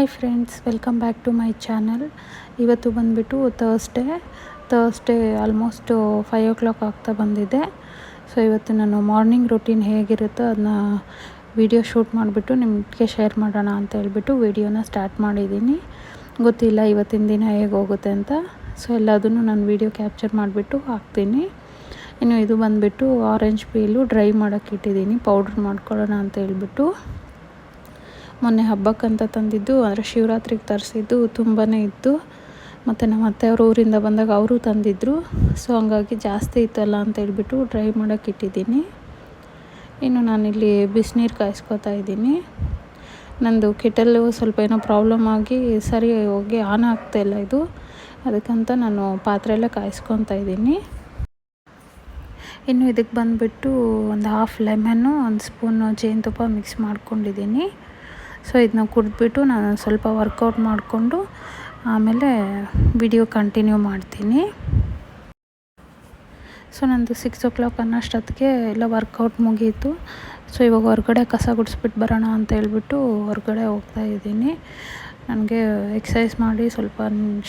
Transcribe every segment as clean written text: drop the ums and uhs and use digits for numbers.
Hi friends, welcome back to my channel. ಇವತ್ತು ಬಂದುಬಿಟ್ಟು Thursday almost 5 o'clock ಆಗ್ತಾ ಬಂದಿದೆ. ಸೊ ಇವತ್ತು ನಾನು ಮಾರ್ನಿಂಗ್ ರೂಟೀನ್ ಹೇಗಿರುತ್ತೋ ಅದನ್ನ ವಿಡಿಯೋ ಶೂಟ್ ಮಾಡಿಬಿಟ್ಟು ನಿಮಗೆ ಶೇರ್ ಮಾಡೋಣ ಅಂತ ಹೇಳ್ಬಿಟ್ಟು ವಿಡಿಯೋನ ಸ್ಟಾರ್ಟ್ ಮಾಡಿದ್ದೀನಿ. ಗೊತ್ತಿಲ್ಲ ಇವತ್ತಿನ ದಿನ ಹೇಗೆ ಹೋಗುತ್ತೆ ಅಂತ. ಸೊ ಎಲ್ಲದನ್ನು ನಾನು ವಿಡಿಯೋ ಕ್ಯಾಪ್ಚರ್ ಮಾಡಿಬಿಟ್ಟು ಹಾಕ್ತೀನಿ. ಇನ್ನು ಇದು ಬಂದುಬಿಟ್ಟು ಆರೆಂಜ್ ಪೀಲು ಡ್ರೈ ಮಾಡೋಕ್ಕೆ ಇಟ್ಟಿದ್ದೀನಿ, ಪೌಡ್ರ್ ಮಾಡ್ಕೊಳ್ಳೋಣ ಅಂತ ಹೇಳ್ಬಿಟ್ಟು. ಮೊನ್ನೆ ಹಬ್ಬಕ್ಕಂತ ತಂದಿದ್ದು, ಅಂದರೆ ಶಿವರಾತ್ರಿಗೆ ತರಿಸಿದ್ದು ತುಂಬಾ ಇತ್ತು. ಮತ್ತು ನಮ್ಮ ಅತ್ತೆಯವರು ಊರಿಂದ ಬಂದಾಗ ಅವರು ತಂದಿದ್ದರು. ಸೊ ಹಂಗಾಗಿ ಜಾಸ್ತಿ ಇತ್ತಲ್ಲ ಅಂತ ಹೇಳ್ಬಿಟ್ಟು ಡ್ರೈ ಮಾಡೋಕ್ಕೆ ಇಟ್ಟಿದ್ದೀನಿ. ಇನ್ನು ನಾನಿಲ್ಲಿ ಬಿಸಿನೀರು ಕಾಯಿಸ್ಕೊತಾ ಇದ್ದೀನಿ. ನಂದು ಕೆಟಲ್ಲು ಸ್ವಲ್ಪ ಏನೋ ಪ್ರಾಬ್ಲಮ್ ಆಗಿ ಸರಿ ಹೋಗಿ ಆನ್ ಆಗ್ತಾಯಿಲ್ಲ ಇದು, ಅದಕ್ಕಂತ ನಾನು ಪಾತ್ರೆ ಎಲ್ಲ ಕಾಯಿಸ್ಕೊತಾ ಇದ್ದೀನಿ. ಇನ್ನು ಇದಕ್ಕೆ ಬಂದುಬಿಟ್ಟು ಒಂದು ಹಾಫ್ ಲೆಮನ್ನು, ಒಂದು ಸ್ಪೂನು ಜೇನುತುಪ್ಪ ಮಿಕ್ಸ್ ಮಾಡ್ಕೊಂಡಿದ್ದೀನಿ. ಸೊ ಇದನ್ನ ಕುಡಿದ್ಬಿಟ್ಟು ನಾನು ಸ್ವಲ್ಪ ವರ್ಕೌಟ್ ಮಾಡಿಕೊಂಡು ಆಮೇಲೆ ವಿಡಿಯೋ ಕಂಟಿನ್ಯೂ ಮಾಡ್ತೀನಿ. ಸೊ ನಂದು 6 o'clock ಅನ್ನೋಷ್ಟೊತ್ತಿಗೆ ಎಲ್ಲ ವರ್ಕೌಟ್ ಮುಗೀತು. ಸೊ ಇವಾಗ ಹೊರಗಡೆ ಕಸ ಗುಡಿಸ್ಬಿಟ್ಟು ಬರೋಣ ಅಂತ ಹೇಳ್ಬಿಟ್ಟು ಹೊರಗಡೆ ಹೋಗ್ತಾಯಿದ್ದೀನಿ. ನನಗೆ ಎಕ್ಸಸೈಸ್ ಮಾಡಿ ಸ್ವಲ್ಪ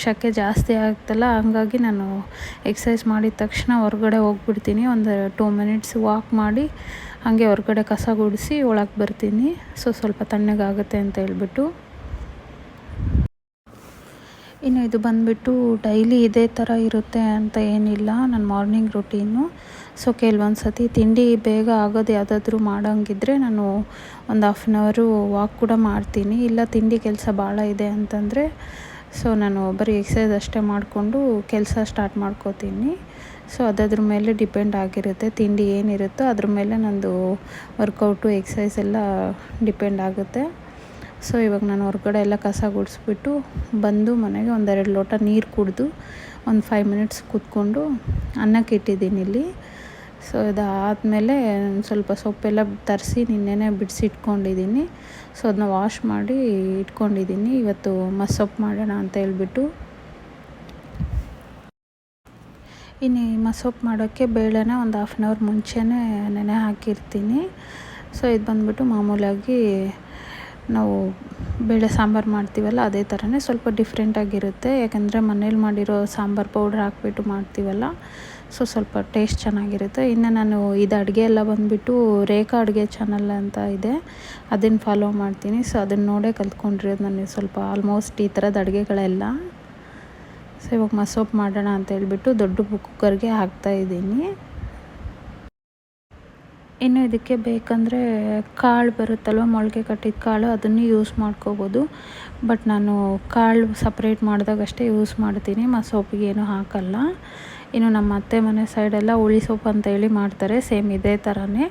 ಶಕೆ ಜಾಸ್ತಿ ಆಗ್ತಲ್ಲ, ಹಂಗಾಗಿ ನಾನು ಎಕ್ಸಸೈಸ್ ಮಾಡಿದ ತಕ್ಷಣ ಹೊರಗಡೆ ಹೋಗ್ಬಿಡ್ತೀನಿ. ಒಂದು 2 minutes ವಾಕ್ ಮಾಡಿ ಹಾಗೆ ಹೊರಗಡೆ ಕಸ ಗುಡಿಸಿ ಒಳಗೆ ಬರ್ತೀನಿ. ಸೊ ಸ್ವಲ್ಪ ತಣ್ಣಗಾಗುತ್ತೆ ಅಂತ ಹೇಳ್ಬಿಟ್ಟು. ಇನ್ನು ಇದು ಬಂದುಬಿಟ್ಟು ಡೈಲಿ ಇದೇ ಥರ ಇರುತ್ತೆ ಅಂತ ಏನಿಲ್ಲ ನನ್ನ ಮಾರ್ನಿಂಗ್ ರೂಟೀನು. ಸೊ ಕೆಲವೊಂದು ಸತಿ ತಿಂಡಿ ಬೇಗ ಆಗೋದು ಯಾವುದಾದ್ರೂ ಮಾಡೋಂಗಿದ್ರೆ ನಾನು ಒಂದು 1/2 hour ವಾಕ್ ಕೂಡ ಮಾಡ್ತೀನಿ. ಇಲ್ಲ ತಿಂಡಿ ಕೆಲಸ ಭಾಳ ಇದೆ ಅಂತಂದರೆ ಸೊ ನಾನು ಬರೀ ಎಕ್ಸಸೈಸ್ ಅಷ್ಟೇ ಮಾಡಿಕೊಂಡು ಕೆಲಸ ಸ್ಟಾರ್ಟ್ ಮಾಡ್ಕೋತೀನಿ. ಸೊ ಅದ್ರ ಮೇಲೆ ಡಿಪೆಂಡ್ ಆಗಿರುತ್ತೆ, ತಿಂಡಿ ಏನಿರುತ್ತೋ ಅದ್ರ ಮೇಲೆ ನಂದು ವರ್ಕೌಟು ಎಕ್ಸಸೈಸ್ ಎಲ್ಲ ಡಿಪೆಂಡ್ ಆಗುತ್ತೆ. ಸೊ ಇವಾಗ ನಾನು ಹೊರಗಡೆ ಎಲ್ಲ ಕಸ ಗುಡಿಸ್ಬಿಟ್ಟು ಬಂದು ಮನೆಗೆ 1-2 ಲೋಟ ನೀರು ಕುಡಿದು ಒಂದು 5 minutes ಕೂತ್ಕೊಂಡು ಅನ್ನಕ್ಕೆ ಇಟ್ಟಿದ್ದೀನಿ ಇಲ್ಲಿ. ಸೊ ಇದಾದಮೇಲೆ ಸ್ವಲ್ಪ ಸೊಪ್ಪೆಲ್ಲ ತರಿಸಿ ನಿನ್ನೆನೇ ಬಿಡಿಸಿಟ್ಕೊಂಡಿದ್ದೀನಿ. ಸೊ ಅದನ್ನ ವಾಶ್ ಮಾಡಿ ಇಟ್ಕೊಂಡಿದ್ದೀನಿ. ಇವತ್ತು ಮಸ್ಸೊಪ್ಪು ಮಾಡೋಣ ಅಂತ ಹೇಳ್ಬಿಟ್ಟು. ಇನ್ನು ಈ ಮಸ್ಸೊಪ್ಪು ಮಾಡೋಕ್ಕೆ ಬೇಳೆನ ಒಂದು 1/2 hour ಮುಂಚೆನೇ ನೆನೆ ಹಾಕಿರ್ತೀನಿ. ಸೊ ಇದು ಬಂದುಬಿಟ್ಟು ಮಾಮೂಲಾಗಿ ನಾವು ಬೇಳೆ ಸಾಂಬಾರು ಮಾಡ್ತೀವಲ್ಲ ಅದೇ ಥರನೇ, ಸ್ವಲ್ಪ ಡಿಫ್ರೆಂಟಾಗಿರುತ್ತೆ. ಯಾಕಂದರೆ ಮನೇಲಿ ಮಾಡಿರೋ ಸಾಂಬಾರು ಪೌಡ್ರ್ ಹಾಕ್ಬಿಟ್ಟು ಮಾಡ್ತೀವಲ್ಲ, ಸೊ ಸ್ವಲ್ಪ ಟೇಸ್ಟ್ ಚೆನ್ನಾಗಿರುತ್ತೆ. ಇನ್ನು ನಾನು ಇದು ಅಡುಗೆ ಎಲ್ಲ ಬಂದುಬಿಟ್ಟು ರೇಖಾ ಅಡುಗೆ ಚಾನಲ್ ಅಂತ ಇದೆ, ಅದನ್ನು ಫಾಲೋ ಮಾಡ್ತೀನಿ. ಸೊ ಅದನ್ನು ನೋಡೇ ಕಲ್ತ್ಕೊಂಡಿರೋದು ನನಗೆ ಸ್ವಲ್ಪ ಆಲ್ಮೋಸ್ಟ್ ಈ ಥರದ ಅಡುಗೆಗಳೆಲ್ಲ. ಸೊ ಇವಾಗ ಮಸ್ಸೊಪ್ಪು ಮಾಡೋಣ ಅಂತ ಹೇಳ್ಬಿಟ್ಟು ದೊಡ್ಡ ಕುಕ್ಕರ್ಗೆ ಹಾಕ್ತಾಯಿದ್ದೀನಿ. ಇನ್ನು ಇದಕ್ಕೆ ಬೇಕಂದರೆ ಕಾಳು ಬರುತ್ತಲ್ವ, ಮೊಳಕೆ ಕಟ್ಟಿದ ಕಾಳು, ಅದನ್ನು ಯೂಸ್ ಮಾಡ್ಕೋಬೋದು. ಬಟ್ ನಾನು ಕಾಳು ಸಪ್ರೇಟ್ ಮಾಡಿದಾಗಷ್ಟೇ ಯೂಸ್ ಮಾಡ್ತೀನಿ, ಮಸ್ಸೊಪ್ಪಿಗೆ ಏನೂ ಹಾಕಲ್ಲ. ಇನ್ನು ನಮ್ಮ ಅತ್ತೆ ಮನೆ ಸೈಡೆಲ್ಲ ಹುಳಿ ಸೊಪ್ಪು ಅಂತೇಳಿ ಮಾಡ್ತಾರೆ, ಸೇಮ್ ಇದೇ ಥರನೇ,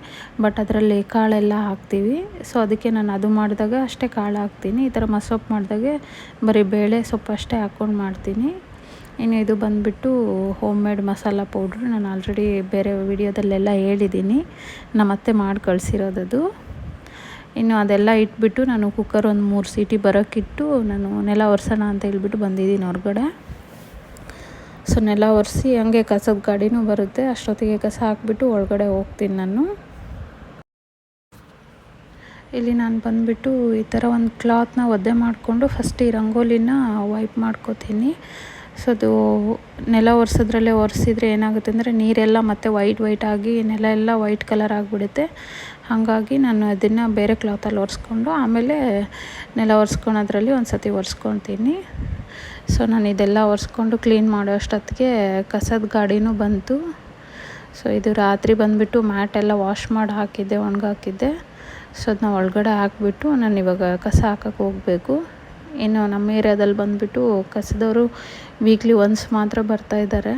ಬಟ್ ಅದರಲ್ಲಿ ಕಾಳೆಲ್ಲ ಹಾಕ್ತೀವಿ. ಸೊ ಅದಕ್ಕೆ ನಾನು ಅದು ಮಾಡಿದಾಗ ಅಷ್ಟೇ ಕಾಳು ಹಾಕ್ತೀನಿ. ಈ ಥರ ಮಸ್ಸೊಪ್ಪು ಮಾಡಿದಾಗೆ ಬರೀ ಬೇಳೆ ಸೊಪ್ಪು ಅಷ್ಟೇ ಹಾಕ್ಕೊಂಡು ಮಾಡ್ತೀನಿ. ಇನ್ನು ಇದು ಬಂದುಬಿಟ್ಟು ಹೋಮ್ ಮೇಡ್ ಮಸಾಲ ಪೌಡ್ರು. ನಾನು ಆಲ್ರೆಡಿ ಬೇರೆ ವಿಡಿಯೋದಲ್ಲೆಲ್ಲ ಹೇಳಿದ್ದೀನಿ, ನಮ್ಮ ಅತ್ತೆ ಮಾಡಿ ಕಳಿಸಿರೋದದು. ಇನ್ನು ಅದೆಲ್ಲ ಇಟ್ಬಿಟ್ಟು ನಾನು ಕುಕ್ಕರ್ ಒಂದು 3 ಸೀಟಿ ಬರೋಕ್ಕಿಟ್ಟು ನಾನು ನೆಲ ಒರೆಸೋಣ ಅಂತ ಹೇಳ್ಬಿಟ್ಟು ಬಂದಿದ್ದೀನಿ ಹೊರಗಡೆ. ಸೊ ನೆಲ ಒರೆಸಿ ಹಂಗೆ ಕಸದ ಗಾಡಿನೂ ಬರುತ್ತೆ, ಅಷ್ಟೊತ್ತಿಗೆ ಕಸ ಹಾಕ್ಬಿಟ್ಟು ಒಳಗಡೆ ಹೋಗ್ತೀನಿ ನಾನು. ಇಲ್ಲಿ ನಾನು ಬಂದುಬಿಟ್ಟು ಈ ಥರ ಒಂದು ಕ್ಲಾತ್ನ ಒದ್ದೆ ಮಾಡಿಕೊಂಡು ಫಸ್ಟ್ ಈ ರಂಗೋಲಿನ ವೈಪ್ ಮಾಡ್ಕೋತೀನಿ. ಸೊ ಅದು ನೆಲ ಒರೆಸಿದ್ರಲ್ಲೇ ಒರೆಸಿದ್ರೆ ಏನಾಗುತ್ತೆ ಅಂದರೆ ನೀರೆಲ್ಲ ಮತ್ತು ವೈಟ್ ಆಗಿ ನೆಲ ಎಲ್ಲ ವೈಟ್ ಕಲರ್ ಆಗಿಬಿಡುತ್ತೆ. ಹಾಗಾಗಿ ನಾನು ಅದನ್ನು ಬೇರೆ ಕ್ಲಾತಲ್ಲಿ ಒರೆಸ್ಕೊಂಡು ಆಮೇಲೆ ನೆಲ ಒರೆಸ್ಕೊಳೋದ್ರಲ್ಲಿ ಒಂದು ಸತಿ ಒರೆಸ್ಕೊತೀನಿ. ಸೊ ನಾನು ಇದೆಲ್ಲ ಒರೆಸ್ಕೊಂಡು ಕ್ಲೀನ್ ಮಾಡೋ ಅಷ್ಟೊತ್ತಿಗೆ ಕಸದ ಗಾಡಿನೂ ಬಂತು. ಸೊ ಇದು ರಾತ್ರಿ ಬಂದುಬಿಟ್ಟು ಮ್ಯಾಟೆಲ್ಲ ವಾಶ್ ಮಾಡಿ ಹಾಕಿದ್ದೆ, ಒಣಗಾಕಿದ್ದೆ. ಸೊ ಅದನ್ನ ಒಳಗಡೆ ಹಾಕಿಬಿಟ್ಟು ನಾನು ಇವಾಗ ಕಸ ಹಾಕೋಕ್ಕೆ ಹೋಗಬೇಕು. ಇನ್ನು ನಮ್ಮ ಏರಿಯಾದಲ್ಲಿ ಬಂದುಬಿಟ್ಟು ಕಸದವರು ವೀಕ್ಲಿ ಒನ್ಸ್ ಮಾತ್ರ ಬರ್ತಾಯಿದ್ದಾರೆ.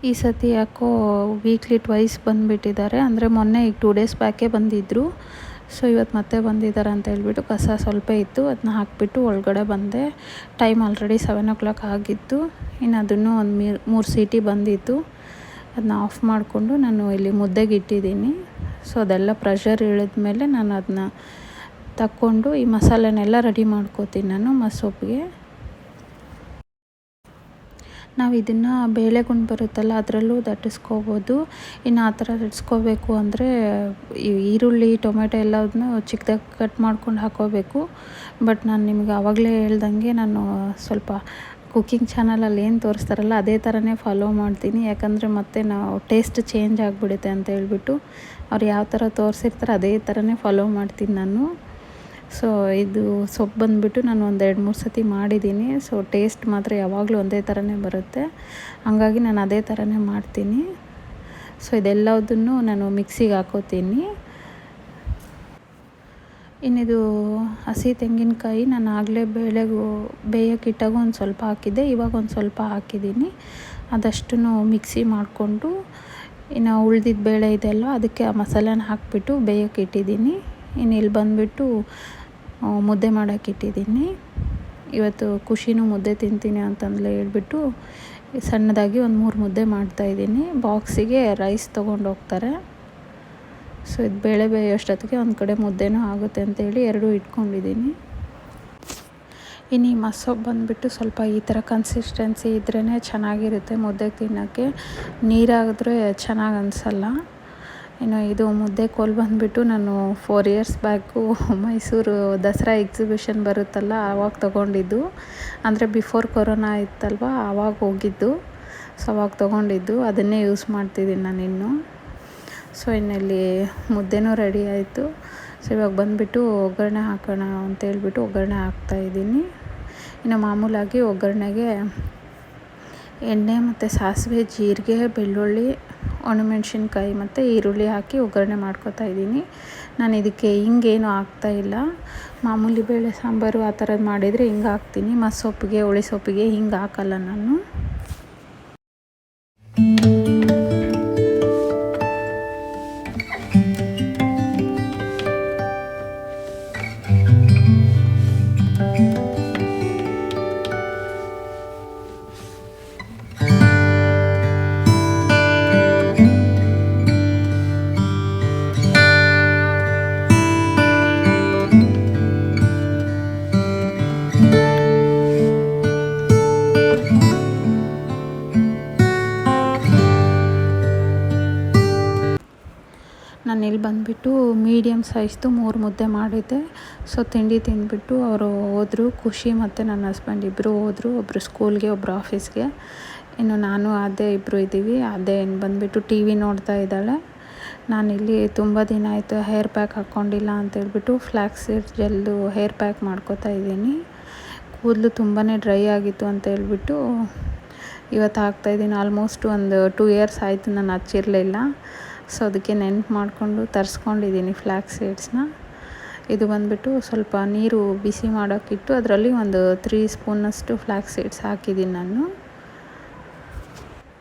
ಈ ಸತಿ ಯಾಕೋ ವೀಕ್ಲಿ ಟ್ವೈಸ್ ಬಂದುಬಿಟ್ಟಿದ್ದಾರೆ. ಅಂದರೆ ಮೊನ್ನೆ ಈಗ 2 days ಬ್ಯಾಕೇ ಬಂದಿದ್ದರು. ಸೊ ಇವತ್ತು ಮತ್ತೆ ಬಂದಿದ್ದಾರೆ ಅಂತ ಹೇಳ್ಬಿಟ್ಟು ಕಸ ಸ್ವಲ್ಪ ಇತ್ತು, ಅದನ್ನ ಹಾಕಿಬಿಟ್ಟು ಒಳಗಡೆ ಬಂದೆ. ಟೈಮ್ ಆಲ್ರೆಡಿ 7 o'clock ಆಗಿತ್ತು. ಇನ್ನು ಅದನ್ನು ಒಂದು 3 ಸೀಟಿ ಬಂದಿತ್ತು, ಅದನ್ನ ಆಫ್ ಮಾಡಿಕೊಂಡು ನಾನು ಇಲ್ಲಿ ಮುದ್ದೆಗೆ ಇಟ್ಟಿದ್ದೀನಿ. ಸೊ ಅದೆಲ್ಲ ಪ್ರೆಷರ್ ಇಳಿದ್ಮೇಲೆ ನಾನು ಅದನ್ನ ತಕ್ಕೊಂಡು ಈ ಮಸಾಲೆನೆಲ್ಲ ರೆಡಿ ಮಾಡ್ಕೋತೀನಿ ನಾನು ಮಸ್ಸೊಪ್ಪಿಗೆ. ನಾವು ಇದನ್ನು ಬೇಳೆಗುಂಡು ಬರುತ್ತಲ್ಲ ಅದರಲ್ಲೂ ದಟ್ಟಿಸ್ಕೋಬೋದು. ಇನ್ನು ಆ ಥರ ದಟ್ಟಿಸ್ಕೋಬೇಕು ಅಂದರೆ ಈರುಳ್ಳಿ ಟೊಮೆಟೊ ಎಲ್ಲದನ್ನೂ ಚಿಕ್ಕದಾಗಿ ಕಟ್ ಮಾಡ್ಕೊಂಡು ಹಾಕ್ಕೋಬೇಕು. ಬಟ್ ನಾನು ನಿಮಗೆ ಆವಾಗಲೇ ಹೇಳ್ದಂಗೆ ನಾನು ಸ್ವಲ್ಪ ಕುಕ್ಕಿಂಗ್ ಚಾನಲಲ್ಲಿ ಏನು ತೋರಿಸ್ತಾರಲ್ಲ ಅದೇ ಥರನೇ ಫಾಲೋ ಮಾಡ್ತೀನಿ. ಯಾಕಂದರೆ ಮತ್ತೆ ನಾವು ಟೇಸ್ಟ್ ಚೇಂಜ್ ಆಗಿಬಿಡುತ್ತೆ ಅಂತ ಹೇಳ್ಬಿಟ್ಟು ಅವ್ರು ಯಾವ ಥರ ತೋರಿಸಿರ್ತಾರೆ ಅದೇ ಥರನೇ ಫಾಲೋ ಮಾಡ್ತೀನಿ ನಾನು. ಸೊ ಇದು ಸೊಪ್ಪು ಬಂದುಬಿಟ್ಟು ನಾನು ಒಂದು 2-3 ಸತಿ ಮಾಡಿದ್ದೀನಿ. ಸೊ ಟೇಸ್ಟ್ ಮಾತ್ರ ಯಾವಾಗಲೂ ಒಂದೇ ಥರನೇ ಬರುತ್ತೆ, ಹಾಗಾಗಿ ನಾನು ಅದೇ ಥರನೇ ಮಾಡ್ತೀನಿ. ಸೊ ಇದೆಲ್ಲದನ್ನು ನಾನು ಮಿಕ್ಸಿಗೆ ಹಾಕೋತೀನಿ. ಇನ್ನಿದು ಹಸಿ ತೆಂಗಿನಕಾಯಿ ನಾನು ಆಗಲೇ ಬೇಯೋಕ್ಕಿಟ್ಟಾಗ ಒಂದು ಸ್ವಲ್ಪ ಹಾಕಿದ್ದೆ, ಇವಾಗ ಒಂದು ಸ್ವಲ್ಪ ಹಾಕಿದ್ದೀನಿ. ಅದಷ್ಟನ್ನು ಮಿಕ್ಸಿ ಮಾಡಿಕೊಂಡು ಇನ್ನು ಉಳ್ದಿದ್ದ ಬೇಳೆ ಇದೆಲ್ಲ ಅದಕ್ಕೆ ಆ ಮಸಾಲೆನ ಹಾಕಿಬಿಟ್ಟು ಬೇಯೋಕ್ಕೆ ಇಟ್ಟಿದ್ದೀನಿ. ಇನ್ನು ಇಲ್ಲಿ ಬಂದುಬಿಟ್ಟು ಮುದ್ದೆ ಮಾಡೋಕ್ಕಿಟ್ಟಿದ್ದೀನಿ. ಇವತ್ತು ಖುಷಿನೂ ಮುದ್ದೆ ತಿಂತೀನಿ ಅಂತಂದಲೇ ಹೇಳ್ಬಿಟ್ಟು ಸಣ್ಣದಾಗಿ ಒಂದು 3 ಮುದ್ದೆ ಮಾಡ್ತಾಯಿದ್ದೀನಿ. ಬಾಕ್ಸಿಗೆ ರೈಸ್ ತೊಗೊಂಡು ಹೋಗ್ತಾರೆ. ಸೊ ಇದು ಬೇಳೆ ಬೇಯೋಷ್ಟೊತ್ತಿಗೆ ಒಂದು ಕಡೆ ಮುದ್ದೆನೂ ಆಗುತ್ತೆ ಅಂತೇಳಿ ಎರಡೂ ಇಟ್ಕೊಂಡಿದ್ದೀನಿ. ಇನ್ನು ಈ ಮಸೊಪ್ಪು ಬಂದುಬಿಟ್ಟು ಸ್ವಲ್ಪ ಈ ಥರ ಕನ್ಸಿಸ್ಟೆನ್ಸಿ ಇದ್ರೇ ಚೆನ್ನಾಗಿರುತ್ತೆ ಮುದ್ದೆಗೆ ತಿನ್ನೋಕ್ಕೆ. ನೀರಾಗಿದ್ರೆ ಚೆನ್ನಾಗಿ ಅನಿಸಲ್ಲ. ಇನ್ನು ಇದು ಮುದ್ದೆ ಕೋಲು ಬಂದುಬಿಟ್ಟು ನಾನು 4 years back Mysuru Dasara exhibition ಬರುತ್ತಲ್ಲ ಆವಾಗ ತೊಗೊಂಡಿದ್ದು. ಅಂದರೆ ಬಿಫೋರ್ ಕೊರೋನಾ ಇತ್ತಲ್ವ ಆವಾಗ ಹೋಗಿದ್ದು. ಸೊ ಅವಾಗ ತೊಗೊಂಡಿದ್ದು ಅದನ್ನೇ ಯೂಸ್ ಮಾಡ್ತಿದ್ದೀನಿ ನಾನಿನ್ನು. ಸೊ ಇನ್ನಲ್ಲಿ ಮುದ್ದೆನೂ ರೆಡಿ ಆಯಿತು. ಸೊ ಇವಾಗ ಬಂದುಬಿಟ್ಟು ಒಗ್ಗರಣೆ ಹಾಕೋಣ ಅಂತೇಳ್ಬಿಟ್ಟು ಒಗ್ಗರಣೆ ಹಾಕ್ತಾಯಿದ್ದೀನಿ. ಇನ್ನು ಮಾಮೂಲಾಗಿ ಒಗ್ಗರಣೆಗೆ ಎಣ್ಣೆ ಮತ್ತು ಸಾಸಿವೆ, ಜೀರಿಗೆ, ಬೆಳ್ಳುಳ್ಳಿ, ಒಣಮೆಣ್ಸಿನ್ಕಾಯಿ ಮತ್ತು ಈರುಳ್ಳಿ ಹಾಕಿ ಒಗ್ಗರಣೆ ಮಾಡ್ಕೊತಾ ಇದ್ದೀನಿ. ನಾನು ಇದಕ್ಕೆ ಹಿಂಗೇನು ಹಾಕ್ತಾಯಿಲ್ಲ. ಮಾಮೂಲಿ ಬೇಳೆ ಸಾಂಬಾರು ಆ ಥರದ್ದು ಮಾಡಿದರೆ ಹಿಂಗೆ ಹಾಕ್ತೀನಿ. ಮಸೊಪ್ಪಿಗೆ ಹುಳಿ ಸೊಪ್ಪಿಗೆ ಹಿಂಗೆ ಹಾಕಲ್ಲ ನಾನು. ನಾನು ಇಲ್ಲಿ ಬಂದುಬಿಟ್ಟು ಮೀಡಿಯಮ್ ಸೈಜ್ದು 3 ಮುದ್ದೆ ಮಾಡಿದ್ದೆ. ಸೊ ತಿಂಡಿ ತಿಂದುಬಿಟ್ಟು ಅವರು ಹೋದರು. ಖುಷಿ ಮತ್ತು ನನ್ನ ಹಸ್ಬೆಂಡ್ ಇಬ್ಬರು ಹೋದರು. ಒಬ್ಬರು ಸ್ಕೂಲ್ಗೆ, ಒಬ್ಬರು ಆಫೀಸ್ಗೆ. ಇನ್ನು ನಾನು ಅದೇ ಇಬ್ಬರು ಇದ್ದೀವಿ. ಅದೇ ಬಂದುಬಿಟ್ಟು ಟಿ ವಿ ನೋಡ್ತಾ ಇದ್ದಾಳೆ. ನಾನಿಲ್ಲಿ ತುಂಬ ದಿನ ಆಯಿತು ಹೇರ್ ಪ್ಯಾಕ್ ಹಾಕ್ಕೊಂಡಿಲ್ಲ ಅಂತೇಳ್ಬಿಟ್ಟು ಫ್ಲ್ಯಾಕ್ಸ್ ಸೀಡ್ಸ್ ಜೆಲ್ದು ಹೇರ್ ಪ್ಯಾಕ್ ಮಾಡ್ಕೋತಾ ಇದ್ದೀನಿ. ಕೂದಲು ತುಂಬಾ ಡ್ರೈ ಆಗಿತ್ತು ಅಂತೇಳ್ಬಿಟ್ಟು ಇವತ್ತು ಹಾಕ್ತಾಯಿದ್ದೀನಿ. ಆಲ್ಮೋಸ್ಟ್ ಒಂದು 2 ಇಯರ್ಸ್ ಆಯಿತು ನಾನು ಹಚ್ಚಿರಲಿಲ್ಲ. ಸೊ ಅದಕ್ಕೆ ನೆನಪು ಮಾಡಿಕೊಂಡು ತರಿಸ್ಕೊಂಡಿದ್ದೀನಿ ಫ್ಲ್ಯಾಕ್ಸ್ ಸೀಡ್ಸ್ನ. ಇದು ಬಂದುಬಿಟ್ಟು ಸ್ವಲ್ಪ ನೀರು ಬಿಸಿ ಮಾಡೋಕ್ಕಿಟ್ಟು ಅದರಲ್ಲಿ ಒಂದು 3 ಸ್ಪೂನಷ್ಟು ಫ್ಲ್ಯಾಕ್ಸ್ ಸೀಡ್ಸ್ ಹಾಕಿದ್ದೀನಿ ನಾನು.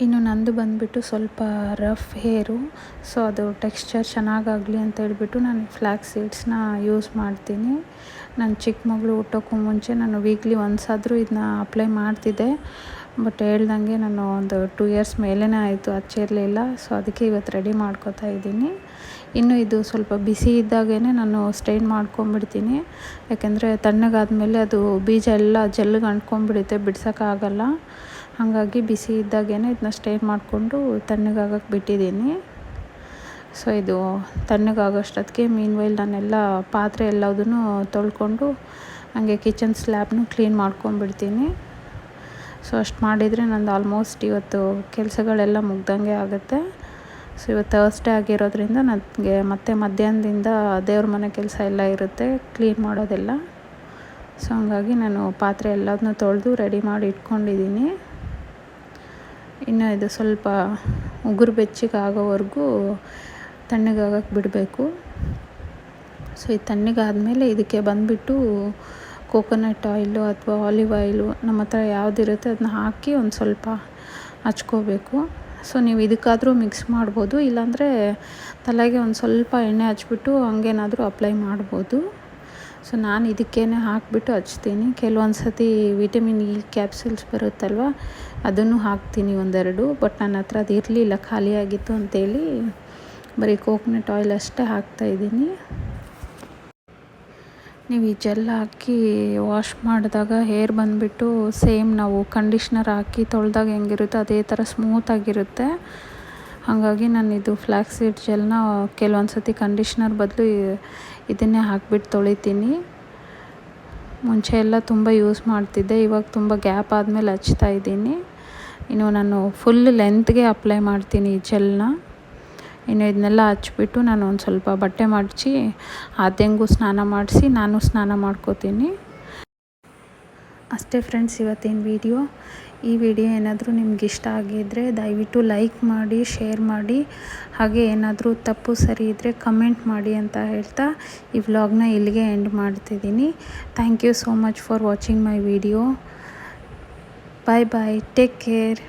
ಇನ್ನು ನಂದು ಬಂದುಬಿಟ್ಟು ಸ್ವಲ್ಪ ರಫ್ ಹೇರು. ಸೊ ಅದು ಟೆಕ್ಸ್ಚರ್ ಚೆನ್ನಾಗಾಗಲಿ ಅಂತ ಹೇಳ್ಬಿಟ್ಟು ನಾನು ಫ್ಲ್ಯಾಕ್ಸ್ ಸೀಡ್ಸ್ನ ಯೂಸ್ ಮಾಡ್ತೀನಿ. ನನ್ನ ಚಿಕ್ಕ ಮಗಳು ಹುಟ್ಟೋಕ್ಕೂ ಮುಂಚೆ ನಾನು ವೀಕ್ಲಿ ಒನ್ಸಾದರೂ ಇದನ್ನ ಅಪ್ಲೈ ಮಾಡ್ತಿದ್ದೆ. ಬಟ್ ಹೇಳ್ದಂಗೆ ನಾನು ಒಂದು 2 ಇಯರ್ಸ್ ಮೇಲೇ ಆಯಿತು ಹಚ್ಚಿರಲಿಲ್ಲ. ಸೊ ಅದಕ್ಕೆ ಇವತ್ತು ರೆಡಿ ಮಾಡ್ಕೋತಾ ಇದ್ದೀನಿ. ಇನ್ನು ಇದು ಸ್ವಲ್ಪ ಬಿಸಿ ಇದ್ದಾಗೇ ನಾನು ಸ್ಟೈನ್ ಮಾಡ್ಕೊಂಬಿಡ್ತೀನಿ. ಯಾಕೆಂದರೆ ತಣ್ಣಗಾದ್ಮೇಲೆ ಅದು ಬೀಜ ಎಲ್ಲ ಜೆಲ್ಗೆ ಅಂಟ್ಕೊಂಡ್ಬಿಡುತ್ತೆ, ಬಿಡ್ಸೋಕ್ಕಾಗಲ್ಲ. ಹಾಗಾಗಿ ಬಿಸಿ ಇದ್ದಾಗೇ ಇದನ್ನ ಸ್ಟೈನ್ ಮಾಡಿಕೊಂಡು ತಣ್ಣಗಾಗಕ್ಕೆ ಬಿಟ್ಟಿದ್ದೀನಿ. ಸೊ ಇದು ತಣ್ಣಗಾಗೋಷ್ಟೊತ್ತಿಗೆ ಮೀನ್ವೈಲ್ ನಾನೆಲ್ಲ ಪಾತ್ರೆ ಎಲ್ಲದನ್ನು ತೊಳ್ಕೊಂಡು ಹಾಗೆ ಕಿಚನ್ ಸ್ಲ್ಯಾಬ್ನು ಕ್ಲೀನ್ ಮಾಡ್ಕೊಂಬಿಡ್ತೀನಿ. ಸೊ ಅಷ್ಟು ಮಾಡಿದರೆ ನಂದು ಆಲ್ಮೋಸ್ಟ್ ಇವತ್ತು ಕೆಲಸಗಳೆಲ್ಲ ಮುಗ್ದಂಗೆ ಆಗುತ್ತೆ. ಸೊ ಇವತ್ತು ಥರ್ಸ್ಡೇ ಆಗಿರೋದ್ರಿಂದ ನನಗೆ ಮತ್ತೆ ಮಧ್ಯಾಹ್ನದಿಂದ ದೇವ್ರ ಮನೆ ಕೆಲಸ ಎಲ್ಲ ಇರುತ್ತೆ, ಕ್ಲೀನ್ ಮಾಡೋದೆಲ್ಲ. ಸೊ ಹಂಗಾಗಿ ನಾನು ಪಾತ್ರೆ ಎಲ್ಲದನ್ನೂ ತೊಳೆದು ರೆಡಿ ಮಾಡಿ ಇಟ್ಕೊಂಡಿದ್ದೀನಿ. ಇನ್ನು ಇದು ಸ್ವಲ್ಪ ಉಗುರು ಬೆಚ್ಚಗೆ ಆಗೋವರೆಗೂ ತಣ್ಣಗಾಗಕ್ಕೆ ಬಿಡಬೇಕು. ಸೊ ಇದು ತಣ್ಣಗಾದಮೇಲೆ ಇದಕ್ಕೆ ಬಂದುಬಿಟ್ಟು ಕೋಕೋನಟ್ ಆಯಿಲು ಅಥವಾ ಆಲಿವ್ ಆಯಿಲು ನಮ್ಮ ಹತ್ರ ಯಾವುದಿರುತ್ತೆ ಅದನ್ನ ಹಾಕಿ ಒಂದು ಸ್ವಲ್ಪ ಹಚ್ಕೋಬೇಕು. ಸೊ ನೀವು ಇದಕ್ಕಾದರೂ ಮಿಕ್ಸ್ ಮಾಡ್ಬೋದು, ಇಲ್ಲಾಂದರೆ ತಲೆಗೆ ಒಂದು ಸ್ವಲ್ಪ ಎಣ್ಣೆ ಹಚ್ಬಿಟ್ಟು ಹಂಗೇನಾದರೂ ಅಪ್ಲೈ ಮಾಡ್ಬೋದು. ಸೊ ನಾನು ಇದಕ್ಕೇ ಹಾಕಿಬಿಟ್ಟು ಹಚ್ತೀನಿ. ಕೆಲವೊಂದು ಸತಿ ವಿಟಮಿನ್ ಇ ಕ್ಯಾಪ್ಸೂಲ್ಸ್ ಬರುತ್ತಲ್ವ ಅದನ್ನು ಹಾಕ್ತೀನಿ 1-2. ಬಟ್ ನನ್ನ ಹತ್ರ ಅದು ಇರಲಿಲ್ಲ, ಖಾಲಿಯಾಗಿತ್ತು ಅಂತೇಳಿ ಬರೀ ಕೋಕೋನಟ್ ಆಯಿಲ್ ಅಷ್ಟೇ ಹಾಕ್ತಾಯಿದ್ದೀನಿ. ನೀವು ಈ ಜೆಲ್ ಹಾಕಿ ವಾಶ್ ಮಾಡಿದಾಗ ಹೇರ್ ಬಂದುಬಿಟ್ಟು ಸೇಮ್ ನಾವು ಕಂಡೀಷ್ನರ್ ಹಾಕಿ ತೊಳೆದಾಗ ಹೆಂಗಿರುತ್ತೋ ಅದೇ ಥರ ಸ್ಮೂತಾಗಿರುತ್ತೆ. ಹಾಗಾಗಿ ನಾನು ಇದು ಫ್ಲ್ಯಾಕ್ಸ್ ಸೀಡ್ ಜೆಲ್ನ ಕೆಲವೊಂದು ಸತಿ ಕಂಡೀಷ್ನರ್ ಬದಲು ಇದನ್ನೇ ಹಾಕಿಬಿಟ್ಟು ತೊಳಿತೀನಿ. ಮುಂಚೆ ಎಲ್ಲ ತುಂಬ ಯೂಸ್ ಮಾಡ್ತಿದ್ದೆ, ಇವಾಗ ತುಂಬ ಗ್ಯಾಪ್ ಆದಮೇಲೆ ಹಚ್ತಾ ಇದ್ದೀನಿ. ಇನ್ನು ನಾನು ಫುಲ್ ಲೆಂತ್ಗೆ ಅಪ್ಲೈ ಮಾಡ್ತೀನಿ ಈ ಜೆಲ್ನ. ಇನ್ನು ಇದನ್ನೆಲ್ಲ ಹಚ್ಬಿಟ್ಟು ನಾನು ಒಂದು ಸ್ವಲ್ಪ ಬಟ್ಟೆ ಮಡಚಿ ಅತ್ತೆಂಗೂ ಸ್ನಾನ ಮಾಡಿಸಿ ನಾನು ಸ್ನಾನ ಮಾಡ್ಕೋತೀನಿ. ಅಷ್ಟೇ ಫ್ರೆಂಡ್ಸ್ ಇವತ್ತಿನ ವಿಡಿಯೋ. ಈ ವಿಡಿಯೋ ಏನಾದರೂ ನಿಮ್ಗೆ ಇಷ್ಟ ಆಗಿದ್ದರೆ ದಯವಿಟ್ಟು ಲೈಕ್ ಮಾಡಿ, ಶೇರ್ ಮಾಡಿ, ಹಾಗೆ ಏನಾದರೂ ತಪ್ಪು ಸರಿ ಇದ್ದರೆ ಕಮೆಂಟ್ ಮಾಡಿ ಅಂತ ಹೇಳ್ತಾ ಈ ವ್ಲಾಗ್ನ ಇಲ್ಲಿಗೆ ಎಂಡ್ ಮಾಡ್ತಿದ್ದೀನಿ. Thank you so much for watching my video. Bye bye, take care.